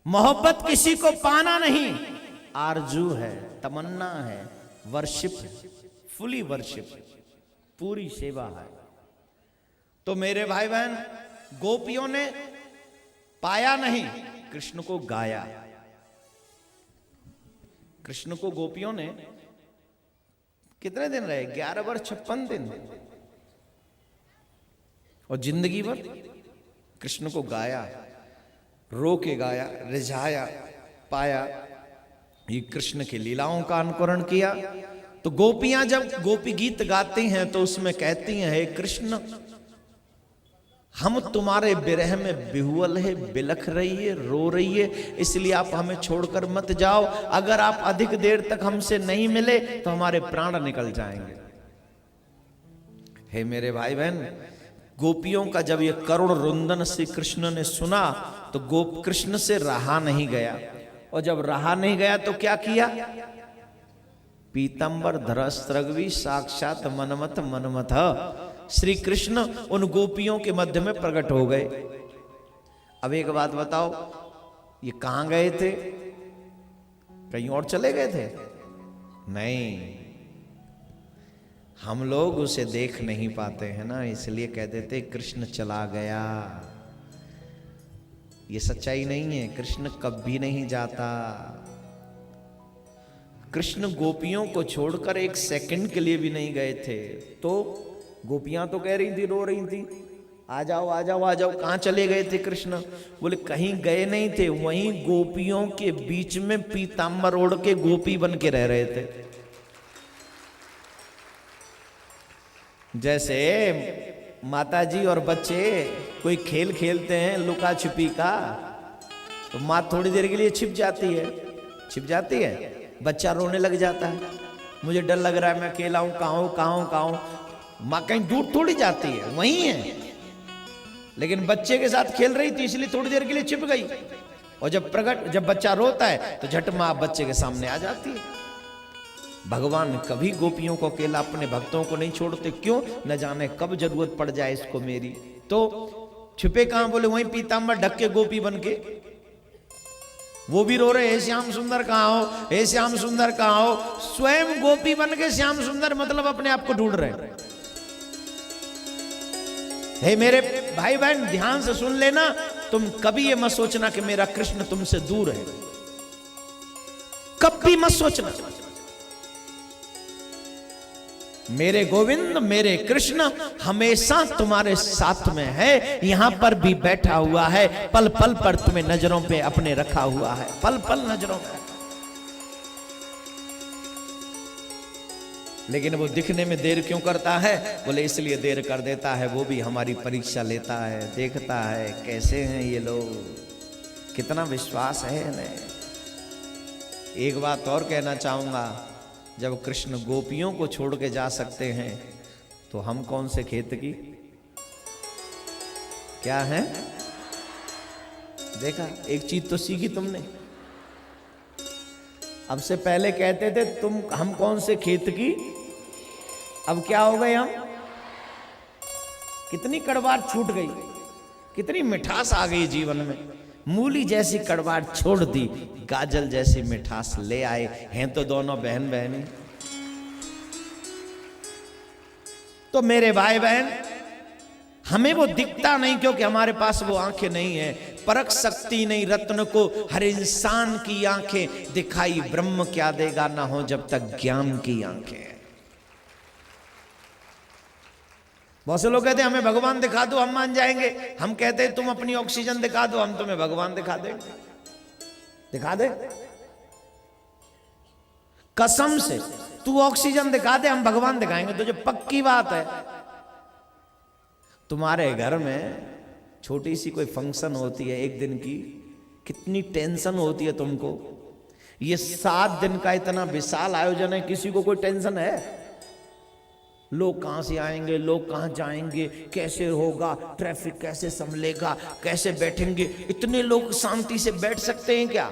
मोहब्बत किसी को पाना नहीं, आरजू है, तमन्ना है, वर्शिप है, फुली वर्शिप, पूरी सेवा है। तो मेरे भाई बहन, गोपियों ने पाया नहीं, कृष्ण को गाया। कृष्ण को गोपियों ने कितने दिन रहे? 11 वर्ष 56 दिन, और जिंदगी भर कृष्ण को गाया, रो के गाया, रिझाया, पाया। ये कृष्ण की लीलाओं का अनुकरण किया। तो गोपियां जब गोपी गीत गाती हैं तो उसमें कहती हैं, हे कृष्ण, हम तुम्हारे विरह में बिहुअल है, बिलख रही है, रो रही है, इसलिए आप हमें छोड़कर मत जाओ। अगर आप अधिक देर तक हमसे नहीं मिले तो हमारे प्राण निकल जाएंगे। हे मेरे भाई बहन, गोपियों का जब ये करुण रुंदन श्री कृष्ण ने सुना तो गोप कृष्ण से रहा नहीं गया, और जब रहा नहीं गया तो क्या किया? पीतंबर धरस्त्रग्वी साक्षात मनमथ मनमथ, श्री कृष्ण उन गोपियों के मध्य में प्रकट हो गए। अब एक बात बताओ, ये कहां गए थे? कहीं और चले गए थे? नहीं, हम लोग उसे देख नहीं पाते हैं ना, इसलिए कह देते कृष्ण चला गया। ये सच्चाई नहीं है, कृष्ण कभी नहीं जाता। कृष्ण गोपियों को छोड़कर एक सेकंड के लिए भी नहीं गए थे। तो गोपियां तो कह रही थी, रो रही थी, आ जाओ आ जाओ आ जाओ। कहां चले गए थे कृष्ण? बोले कहीं गए नहीं थे, वहीं गोपियों के बीच में पीतांबर ओढ़ के गोपी बन के रह रहे थे। जैसे माताजी और बच्चे कोई खेल खेलते हैं लुका छिपी का, तो माँ थोड़ी देर के लिए छिप जाती है, बच्चा रोने लग जाता है, मुझे डर लग रहा है, मैं अकेला हूं, कहां हूं। माँ कहीं दूर थोड़ी जाती है, वहीं है। लेकिन बच्चे के साथ खेल रही थी, इसलिए थोड़ी देर के लिए छिप गई, और जब बच्चा रोता है तो झट माँ बच्चे के सामने आ जाती है। भगवान कभी गोपियों को अकेला, अपने भक्तों को नहीं छोड़ते। क्यों? न जाने कब जरूरत पड़ जाए इसको मेरी। तो छुपे कहां? बोले वहीं पीतांबर ढक के गोपी बन के, वो भी रो रहे, हे श्याम सुंदर कहां हो, हे श्याम सुंदर कहां हो। स्वयं गोपी बन के श्याम सुंदर मतलब अपने आप को ढूंढ रहे। हे मेरे भाई बहन, ध्यान से सुन लेना, तुम कभी ये मत सोचना कि मेरा कृष्ण तुमसे दूर है, कभी मत सोचना। मेरे गोविंद, मेरे कृष्ण हमेशा तुम्हारे साथ में है, यहां पर भी बैठा हुआ है, पल पल पर तुम्हें नजरों पे अपने रखा हुआ है, पल पल नजरों पे। लेकिन वो दिखने में देर क्यों करता है? बोले इसलिए देर कर देता है, वो भी हमारी परीक्षा लेता है, देखता है कैसे हैं ये लोग, कितना विश्वास है इन्हें। एक बात और कहना चाहूंगा, जब कृष्ण गोपियों को छोड़ के जा सकते हैं तो हम कौन से खेत की क्या है? देखा, एक चीज तो सीखी तुमने। अब से पहले कहते थे हम कौन से खेत की, अब क्या हो गए हम? कितनी कड़वाहट छूट गई, कितनी मिठास आ गई जीवन में। मूली जैसी कड़वाहट छोड़ दी, गाजल जैसी मिठास ले आए हैं, तो दोनों बहन बहनी। तो मेरे भाई बहन, हमें वो दिखता नहीं क्योंकि हमारे पास वो आंखें नहीं है, परख सकती नहीं रत्न को हर इंसान की आंखें, दिखाई ब्रह्म क्या देगा ना हो जब तक ज्ञान की आंखें। बहुत से लोग कहते हैं हमें भगवान दिखा दो हम मान जाएंगे, हम कहते हैं तुम अपनी ऑक्सीजन दिखा दो हम तुम्हें भगवान दिखा देंगे। दिखा दे, कसम से तू ऑक्सीजन दिखा दे, हम भगवान दिखाएंगे तुझे, पक्की बात है। तुम्हारे घर में छोटी सी कोई फंक्शन होती है एक दिन की, कितनी टेंशन होती है तुमको। ये 7 दिन का इतना विशाल आयोजन है, किसी को कोई टेंशन है? लोग कहां से आएंगे, लोग कहां जाएंगे, कैसे होगा, ट्रैफिक कैसे संभलेगा, कैसे बैठेंगे? इतने लोग शांति से बैठ सकते हैं क्या?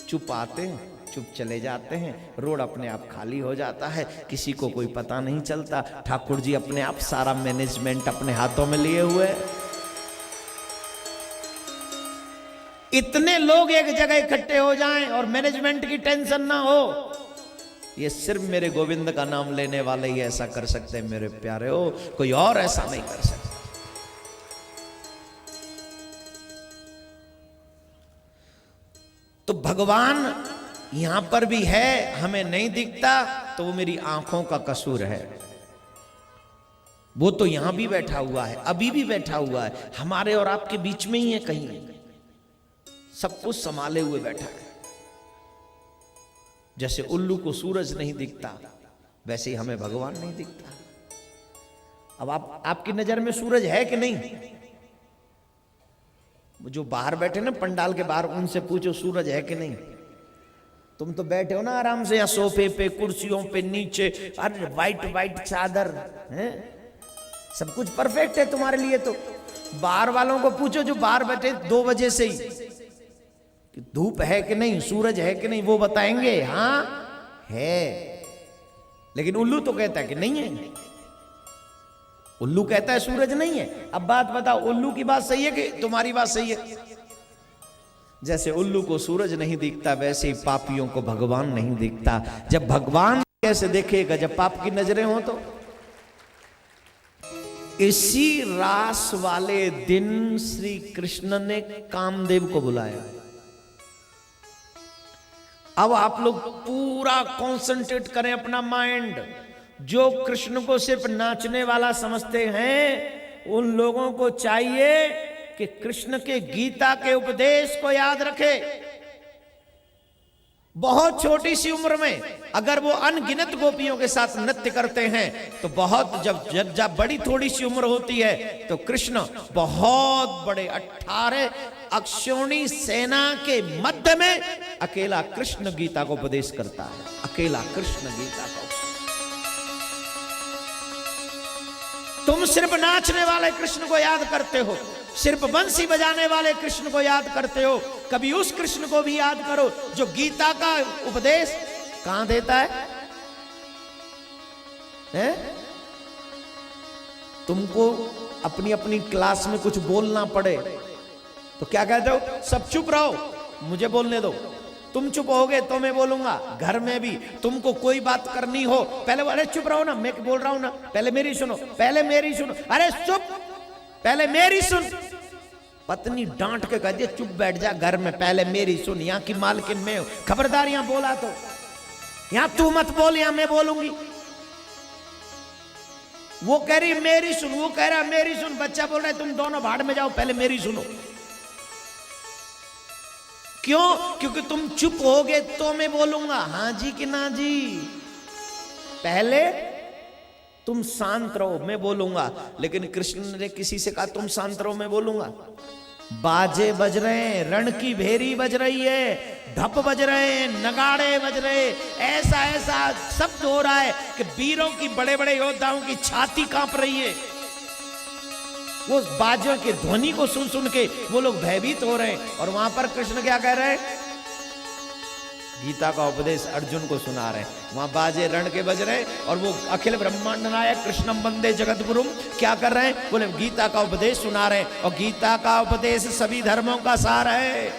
चुप आते हैं, चुप चले जाते हैं, रोड अपने आप खाली हो जाता है, किसी को कोई पता नहीं चलता। ठाकुर जी अपने आप सारा मैनेजमेंट अपने हाथों में लिए हुए। इतने लोग एक जगह इकट्ठे हो जाएं और मैनेजमेंट की टेंशन ना हो, ये सिर्फ मेरे गोविंद का नाम लेने वाले ही ऐसा कर सकते हैं मेरे प्यारे हो, कोई और ऐसा नहीं कर सकता। तो भगवान यहां पर भी है, हमें नहीं दिखता तो वो मेरी आंखों का कसूर है। वो तो यहां भी बैठा हुआ है, अभी भी बैठा हुआ है, हमारे और आपके बीच में ही है, कहीं सब कुछ संभाले हुए बैठा है। जैसे उल्लू को सूरज नहीं दिखता, वैसे ही हमें भगवान नहीं दिखता। अब आपकी नजर में सूरज है कि नहीं? जो बाहर बैठे ना पंडाल के बाहर, उनसे पूछो सूरज है कि नहीं। तुम तो बैठे हो ना आराम से, या सोफे पे, कुर्सियों पे, नीचे, अरे वाइट वाइट चादर है, सब कुछ परफेक्ट है तुम्हारे लिए। तो बाहर वालों को पूछो जो बाहर बैठे 2 बजे से ही, कि धूप है कि नहीं, सूरज है कि नहीं, वो बताएंगे हाँ है। लेकिन उल्लू तो कहता है कि नहीं है, उल्लू कहता है सूरज नहीं है। अब बात बताओ, उल्लू की बात सही है कि तुम्हारी बात सही है? जैसे उल्लू को सूरज नहीं दिखता, वैसे ही पापियों को भगवान नहीं दिखता। जब भगवान कैसे देखेगा, जब पाप की नजरें हो तो। इसी रास वाले दिन श्री कृष्ण ने कामदेव को बुलाया। अब आप लोग पूरा कंसंट्रेट करें अपना माइंड। जो कृष्ण को सिर्फ नाचने वाला समझते हैं, उन लोगों को चाहिए कि कृष्ण के गीता के उपदेश को याद रखे। बहुत छोटी सी उम्र में अगर वो अनगिनत गोपियों के साथ नृत्य करते हैं, तो बहुत जब बड़ी थोड़ी सी उम्र होती है तो कृष्ण बहुत बड़े 18 अक्षौणी सेना के मध्य में अकेला कृष्ण गीता को उपदेश करता है। अकेला कृष्ण गीता को। तुम सिर्फ नाचने वाले कृष्ण को याद करते हो, सिर्फ बंसी बजाने वाले कृष्ण को याद करते हो। कभी उस कृष्ण को भी याद करो जो गीता का उपदेश कहां देता है? तुमको अपनी अपनी क्लास में कुछ बोलना पड़े तो क्या कहते हो? सब चुप रहो, मुझे बोलने दो। तुम चुप होगे तो मैं बोलूंगा। घर में भी तुमको कोई बात करनी हो, पहले अरे चुप रहो ना, मैं बोल रहा हूं ना, पहले मेरी सुनो, पहले मेरी सुनो, अरे चुप, पहले मेरी सुन। पत्नी डांट के कहती है चुप बैठ जा घर में, पहले मेरी सुन, यहाँ की मालकिन मैं हूं, खबरदार यहां बोला तो, यहां तू मत बोल, यहां मैं बोलूंगी। वो कह रही मेरी सुन, वो कह रहा मेरी सुन, बच्चा बोल रहा है तुम दोनों भाड़ में जाओ, पहले मेरी सुनो। क्यों? क्योंकि तुम चुप होगे तो मैं बोलूंगा, हाँ जी कि ना जी। पहले तुम शांत रहो, मैं बोलूंगा। लेकिन कृष्ण ने किसी से कहा तुम शांत रहो, मैं बोलूंगा। बाजे बज रहे हैं, रण की भेरी बज रही है, ढप बज रहे हैं, नगाड़े बज रहे, ऐसा ऐसा शब्द हो रहा है कि वीरों की, बड़े बड़े योद्धाओं की छाती कांप रही है। वो बाजों के ध्वनि को सुन सुन के वो लोग भयभीत हो रहे हैं। और वहां पर कृष्ण क्या कह रहे हैं? गीता का उपदेश अर्जुन को सुना रहे हैं। वहां बाजे रण के बज रहे और वो अखिल ब्रह्मांड नायक कृष्णम वंदे जगत गुरुम क्या कर रहे हैं? बोले गीता का उपदेश सुना रहे हैं। और गीता का उपदेश सभी धर्मों का सार है।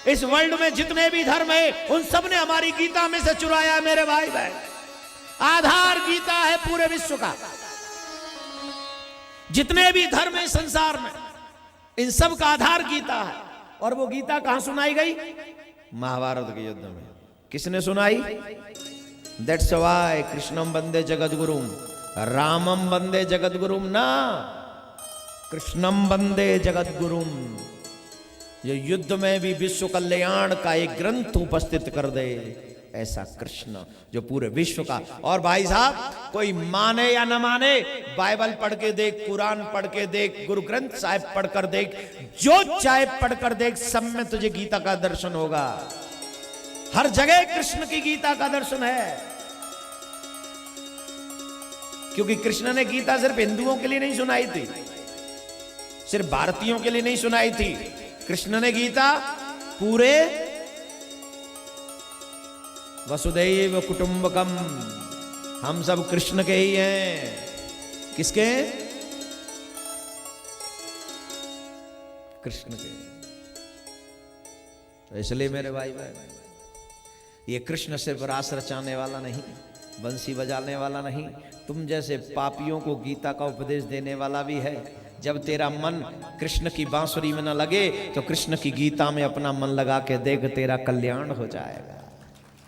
इस वर्ल्ड में जितने भी धर्म है, उन सब ने हमारी गीता में से चुराया है मेरे भाई बहन। आधार गीता है पूरे विश्व का। जितने भी धर्म है संसार में, इन सब का आधार गीता है। और वो गीता कहां सुनाई गई? महाभारत के युद्ध में। किसने सुनाई? दैट्स व्हाई कृष्णम वंदे जगत गुरुम, रामम वंदे जगत गुरुम ना, कृष्णम वंदे जगत गुरुम। ये युद्ध में भी विश्व कल्याण का एक ग्रंथ उपस्थित कर दे, ऐसा कृष्ण जो पूरे विश्व का। और भाई साहब, कोई माने या न माने, बाइबल पढ़ के देख, कुरान पढ़ के देख, गुरु ग्रंथ साहिब पढ़ कर देख, जो चाहे पढ़ कर देख, सब में तुझे गीता का दर्शन होगा। हर जगह कृष्ण की गीता का दर्शन है। क्योंकि कृष्ण ने गीता सिर्फ हिंदुओं के लिए नहीं सुनाई थी, सिर्फ भारतीयों के लिए नहीं सुनाई थी। कृष्ण ने गीता पूरे वसुदैव कुटुंबकम, हम सब कृष्ण के ही हैं। किसके? कृष्ण के। तो इसलिए मेरे भाई ये कृष्ण सिर्फ रास रचाने वाला नहीं, बंसी बजाने वाला नहीं, तुम जैसे पापियों को गीता का उपदेश देने वाला भी है। जब तेरा मन कृष्ण की बांसुरी में न लगे तो कृष्ण की गीता में अपना मन लगा के देख, तेरा कल्याण हो जाएगा।